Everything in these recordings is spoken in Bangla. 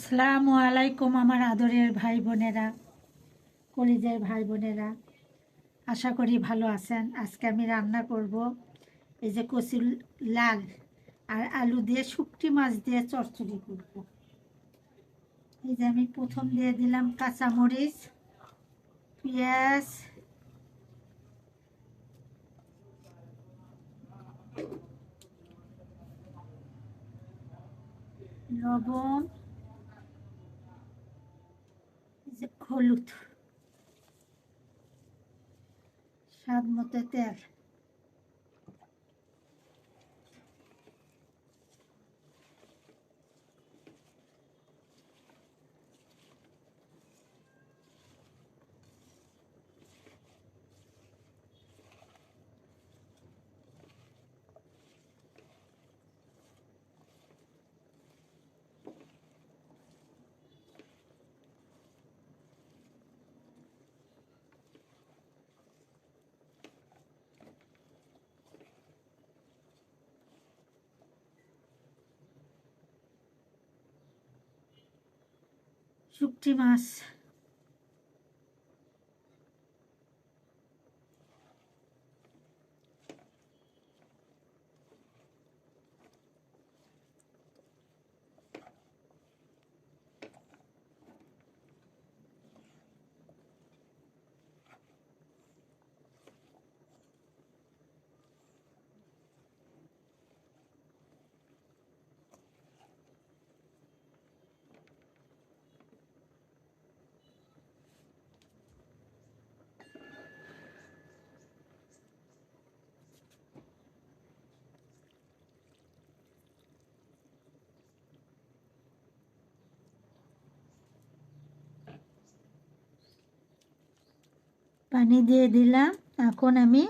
আসসালামু আলাইকুম আমার আদরের ভাই বোনেরা, কলিজার ভাই বোনেরা, আশা করি ভালো আছেন। আজকে আমি রান্না করব এই যে কচি লাল আর আলু দিয়ে শুকটি মাছ দিয়ে চচ্চড়ি করব। এই যে আমি প্রথম দিয়ে দিলাম কাঁচামরিচ, পেঁয়াজ, লবণ, এই যে হলুদ, স্বাদ মতো তেল। শুকটি মাছ পানি দিয়ে দিলাম। এখন আমি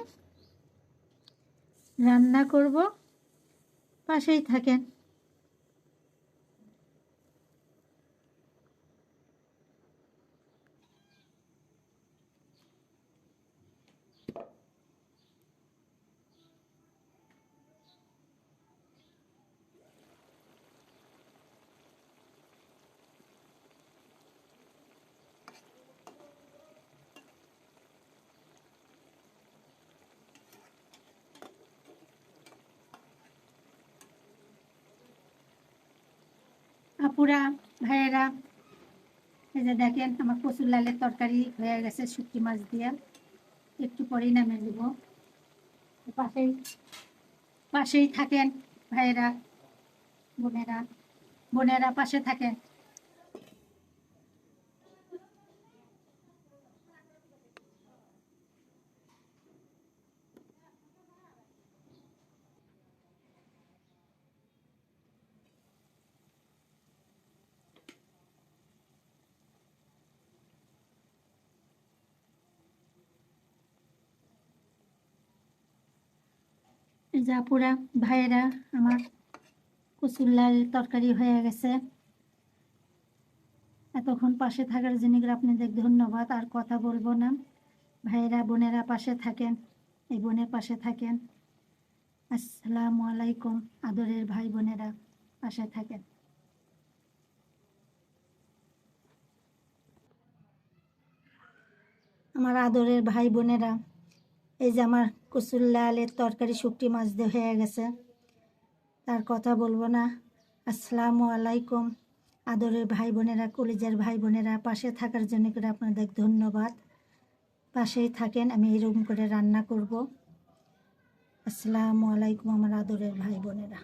রান্না করব, পাশেই থাকেন। আপুরা, ভাইয়েরা, এই যে দেখেন আমার কচুর লালের তরকারি হয়ে গেছে শুটকি মাছ দিয়ে। একটু পরেই নামিয়ে দেব। পাশেই পাশেই থাকেন ভাইয়েরা, বোনেরা, বোনেরা পাশে থাকেন। এই যে আপুরা, ভাইয়েরা, আমার কচুর লাল তরকারি হয়ে গেছে। এতক্ষণ পাশে থাকার জন্য আপনাদের ধন্যবাদ। আর কথা বলবো না। ভাইয়েরা, বোনেরা পাশে থাকেন, এই বোনের পাশে থাকেন। আসসালামু আলাইকুম আদরের ভাই বোনেরা, পাশে থাকেন। আমার আদরের ভাই বোনেরা, এই যে আমার কচুর লালের তরকারি শুকটি মাছ দিয়ে হয়ে গেছে। তার কথা বলবো না। আসসালামু আলাইকুম আদরের ভাই বোনেরা, কলিজার ভাই বোনেরা, পাশে থাকার জন্য করে আপনাদের ধন্যবাদ। পাশেই থাকেন, আমি এরকম করে রান্না করব। আসসালামু আলাইকুম আমার আদরের ভাই বোনেরা।